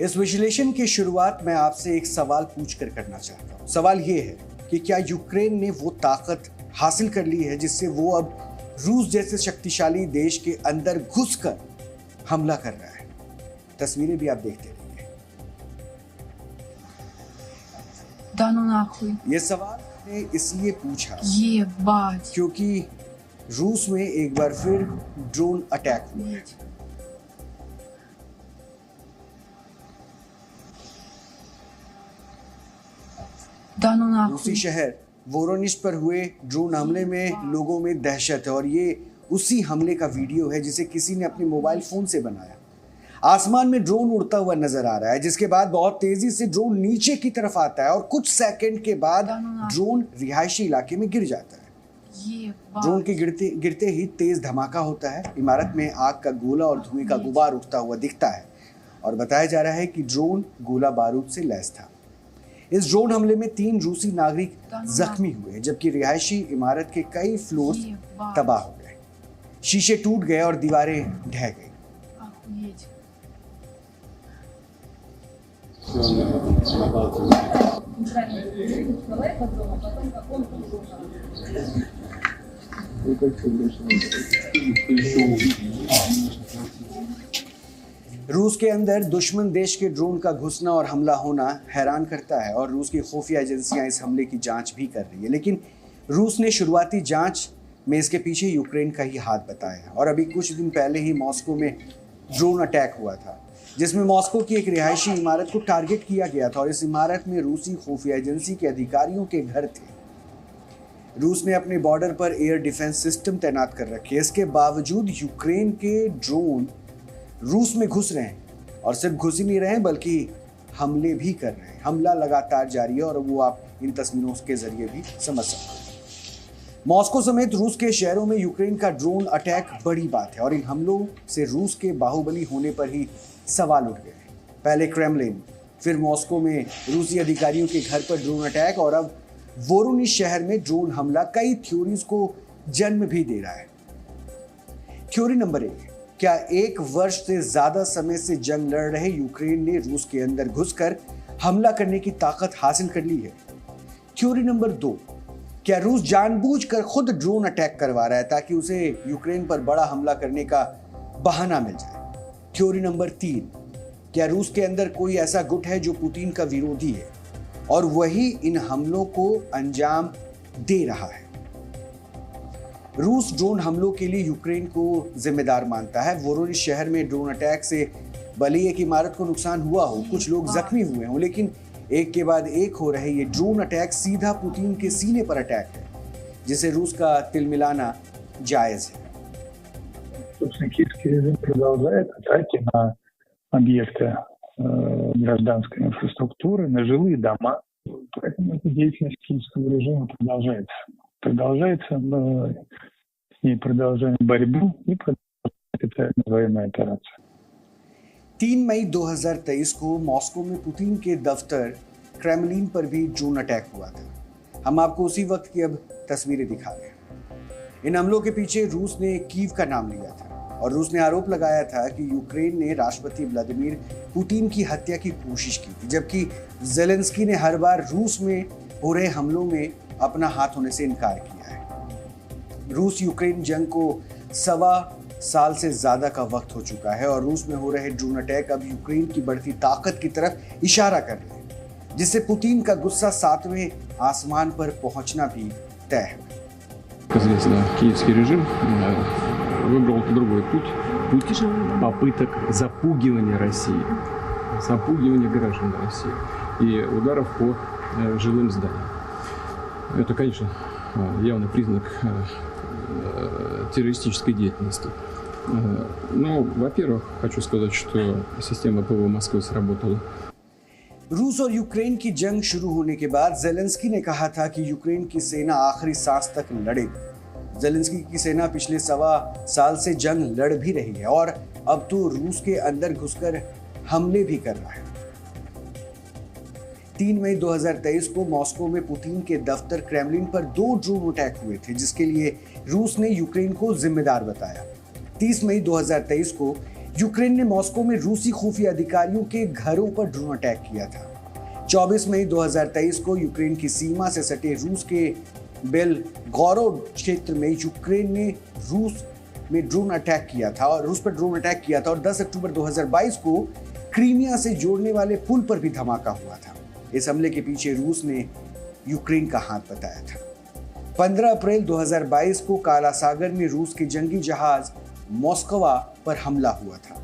इस विश्लेषण की शुरुआत मैं आपसे एक सवाल पूछकर करना चाहता हूँ। सवाल ये है कि क्या यूक्रेन ने वो ताकत हासिल कर ली है जिससे वो अब रूस जैसे शक्तिशाली देश के अंदर घुसकर हमला कर रहा है? तस्वीरें भी आप देखते रहिए। ये सवाल मैंने इसलिए पूछा क्योंकि रूस में एक बार फिर ड्रोन अटैक हुआ है। रूसी शहर वोरोनिश पर हुए ड्रोन हमले में लोगों में दहशत है और ये उसी हमले का वीडियो है जिसे किसी ने अपने मोबाइल फोन से बनाया। आसमान में ड्रोन उड़ता हुआ नजर आ रहा है, जिसके बाद बहुत तेजी से ड्रोन नीचे की तरफ आता है और कुछ सेकंड के बाद ड्रोन रिहायशी इलाके में गिर जाता है। ड्रोन के गिरते ही तेज धमाका होता है। इमारत में आग का गोला और धुएं का गुबार उठता हुआ दिखता है और बताया जा रहा है कि ड्रोन गोला बारूद से लैस था। इस ड्रोन हमले में 3 रूसी नागरिक जख्मी हुए जबकि रिहायशी इमारत के कई फ्लोर तबाह हो गए। शीशे टूट गए और दीवारें ढह गई। रूस के अंदर दुश्मन देश के ड्रोन का घुसना और हमला होना हैरान करता है और रूस की खुफिया एजेंसियां इस हमले की जांच भी कर रही है, लेकिन रूस ने शुरुआती जांच में इसके पीछे यूक्रेन का ही हाथ बताया है। और अभी कुछ दिन पहले ही मॉस्को में ड्रोन अटैक हुआ था जिसमें मॉस्को की एक रिहायशी इमारत को टारगेट किया गया था और इस इमारत में रूसी खुफिया एजेंसी के अधिकारियों के घर थे। रूस ने अपने बॉर्डर पर एयर डिफेंस सिस्टम तैनात कर रखे। इसके बावजूद यूक्रेन के ड्रोन रूस में घुस रहे हैं और सिर्फ घुस ही नहीं रहे हैं बल्कि हमले भी कर रहे हैं। हमला लगातार जारी है और वो आप इन तस्वीरों के जरिए भी समझ सकते हैं। मॉस्को समेत रूस के शहरों में यूक्रेन का ड्रोन अटैक बड़ी बात है और इन हमलों से रूस के बाहुबली होने पर ही सवाल उठ गए। पहले क्रेमलिन, फिर मॉस्को में रूसी अधिकारियों के घर पर ड्रोन अटैक और अब वोरोनिश शहर में ड्रोन हमला कई थ्योरीज को जन्म भी दे रहा है। थ्योरी नंबर 1, क्या 1 वर्ष से ज्यादा समय से जंग लड़ रहे यूक्रेन ने रूस के अंदर घुसकर हमला करने की ताकत हासिल कर ली है? थ्योरी नंबर 2, क्या रूस जानबूझकर खुद ड्रोन अटैक करवा रहा है ताकि उसे यूक्रेन पर बड़ा हमला करने का बहाना मिल जाए? थ्योरी नंबर 3, क्या रूस के अंदर कोई ऐसा गुट है जो पुतिन का विरोधी है और वही इन हमलों को अंजाम दे रहा है? रूस ड्रोन हमलों के लिए यूक्रेन को जिम्मेदार मानता है। वोरोनिश शहर में ड्रोन अटैक से भले ही एक इमारत को नुकसान हुआ हो, कुछ लोग जख्मी हुए हों, लेकिन एक के बाद एक हो रहे ये ड्रोन अटैक सीधा पुतिन के सीने पर अटैक है, जिसे रूस का तिलमिलाना जायज है। Киевский режим продолжает атаки на объекты гражданской инфраструктуры, на жилые дома. Поэтому эта деятельность киевского режима продолжается. Мы с ней продолжаем борьбу и продолжаем специальную военную операцию. 3 मई 2023 को मॉस्को में पुतिन के दफ्तर क्रेमलिन पर भी ड्रोन अटैक हुआ था। हम आपको उसी वक्त की अब तस्वीरें दिखा रहे हैं। इन हमलों के पीछे रूस ने कीव का नाम लिया था और रूस ने आरोप लगाया था कि यूक्रेन ने राष्ट्रपति व्लादिमीर पुतिन की हत्या की कोशिश की थी, जबकि ज़ेलेंस्की ने हर बार रूस में हो रहे हमलों में अपना हाथ होने से इनकार किया है। रूस यूक्रेन जंग को 1.25 साल से ज्यादा का वक्त हो चुका है और रूस में हो रहे ड्रोन अटैक अब यूक्रेन की बढ़ती ताकत की तरफ इशारा कर रहे हैं, जिससे पुतिन का गुस्सा 7वें आसमान पर पहुंचना भी तय है। Известно, киевский режим выбрал другой путь попыток запугивания России, запугивания граждан России и ударов по жилым зданиям. Это, конечно, явный признак террористической деятельности. Ну, во-первых, хочу сказать, что система ПВО Москвы сработала. रूस और यूक्रेन की जंग शुरू होने के बाद ज़ेलेंस्की ने कहा था कि यूक्रेन की सेना आखिरी सांस तक लड़ेगी। ज़ेलेंस्की की सेना पिछले 1.25 साल से जंग लड़ भी रही है और अब तो रूस के अंदर घुसकर हमले भी कर रहा है। 3 मई 2023 को मॉस्को में पुतिन के दफ्तर क्रेमलिन पर 2 ड्रोन अटैक हुए थे, जिसके लिए रूस ने यूक्रेन को जिम्मेदार बताया। 30 मई 2023 को यूक्रेन ने मॉस्को में रूसी खुफिया अधिकारियों के घरों पर ड्रोन अटैक किया था। 24 मई 2023 को यूक्रेन की सीमा से सटे रूस के बेलगोरोड क्षेत्र में यूक्रेन ने रूस पर ड्रोन अटैक किया था और 10 अक्टूबर 2022 को क्रीमिया से जोड़ने वाले पुल पर भी धमाका हुआ था। इस हमले के पीछे रूस ने यूक्रेन का हाथ बताया था। 15 अप्रैल 2022 को काला सागर में रूस के जंगी जहाज मॉस्कवा पर हमला हुआ था।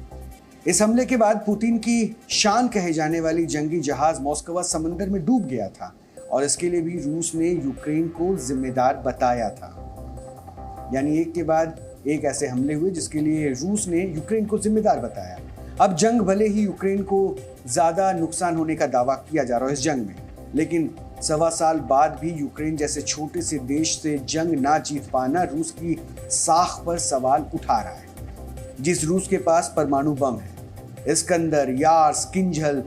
इस हमले के बाद पुतिन की शान कहे जाने वाली जंगी जहाज मॉस्कवा समंदर में डूब गया था और इसके लिए भी रूस ने यूक्रेन को जिम्मेदार बताया था। यानी एक के बाद एक ऐसे हमले हुए जिसके लिए रूस ने यूक्रेन को जिम्मेदार बताया। अब जंग भले ही यूक्रेन को ज्यादा नुकसान होने का दावा किया जा रहा है इस जंग में, लेकिन 1.25 साल बाद भी यूक्रेन जैसे छोटे से देश से जंग ना जीत पाना रूस की साख पर सवाल उठा रहा है। जिस रूस के पास परमाणु बम है, इस्कंदर, यार्स, किंजल,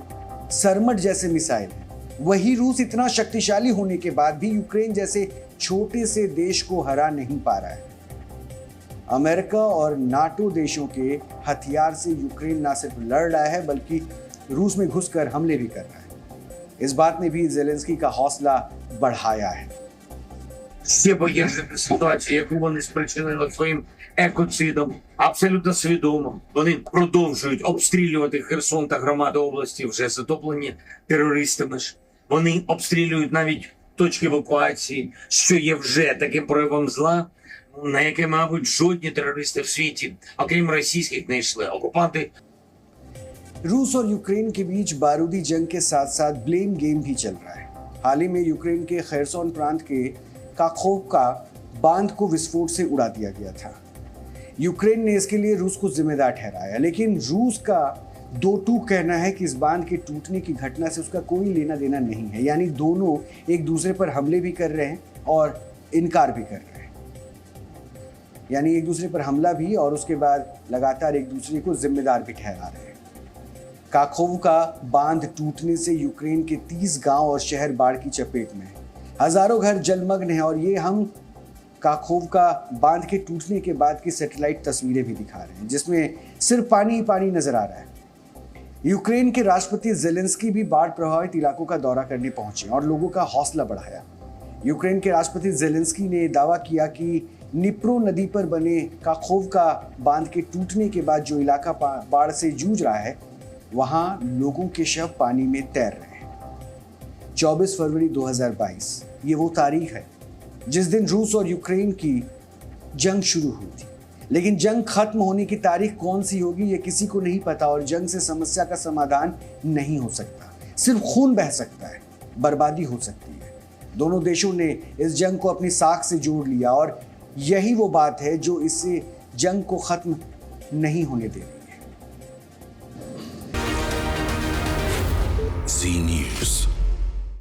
सरमट जैसे मिसाइल है, वही रूस इतना शक्तिशाली होने के बाद भी यूक्रेन जैसे छोटे से देश को हरा नहीं पा रहा है। अमेरिका और नाटो देशों के हथियार से यूक्रेन ना सिर्फ लड़ रहा है बल्कि रूस में घुसकर हमले भी कर रहा है। इस बात ने भी ज़ेलेंस्की का हौसला बढ़ाया है। Ще погіршити ситуацію, яку вони спричинили своїм екоцидом, абсолютно свідомо. Вони продовжують обстрілювати Херсон та громади області, вже затоплені терористами ж. Вони обстрілюють навіть точки евакуації, що є вже таким проявом зла, на яке, мабуть, жодні терористи в світі, окрім російських, не йшли. Окупанти रूस और यूक्रेन के बीच बारूदी जंग के साथ साथ ब्लेम गेम भी चल रहा है। हाल ही में यूक्रेन के खैरसोन प्रांत के काखोवका बांध को विस्फोट से उड़ा दिया गया था। यूक्रेन ने इसके लिए रूस को जिम्मेदार ठहराया, लेकिन रूस का दो टूक कहना है कि इस बांध के टूटने की घटना से उसका कोई लेना देना नहीं है। यानी दोनों एक दूसरे पर हमले भी कर रहे हैं और इनकार भी कर रहे हैं। यानी एक दूसरे पर हमला भी और उसके बाद लगातार एक दूसरे को जिम्मेदार भी ठहरा रहे हैं। काखोवका बांध टूटने से यूक्रेन के 30 गांव और शहर बाढ़ की चपेट में हैं। हजारों घर जलमग्न हैं और ये हम काखोवका बांध के टूटने के बाद की सैटेलाइट तस्वीरें भी दिखा रहे हैं, जिसमें सिर्फ पानी ही पानी नजर आ रहा है। यूक्रेन के राष्ट्रपति ज़ेलेंस्की भी बाढ़ प्रभावित इलाकों का दौरा करने पहुंचे और लोगों का हौसला बढ़ाया। यूक्रेन के राष्ट्रपति ज़ेलेंस्की ने दावा किया कि निप्रो नदी पर बने काखोवका बांध के टूटने के बाद जो इलाका बाढ़ से जूझ रहा है, वहां लोगों के शव पानी में तैर रहे हैं। 24 फरवरी 2022 ये वो तारीख है जिस दिन रूस और यूक्रेन की जंग शुरू हुई थी। लेकिन जंग खत्म होने की तारीख कौन सी होगी ये किसी को नहीं पता और जंग से समस्या का समाधान नहीं हो सकता। सिर्फ खून बह सकता है, बर्बादी हो सकती है। दोनों देशों ने इस जंग को अपनी साख से जोड़ लिया और यही वो बात है जो इससे जंग को खत्म नहीं होने दे रही है। Z News.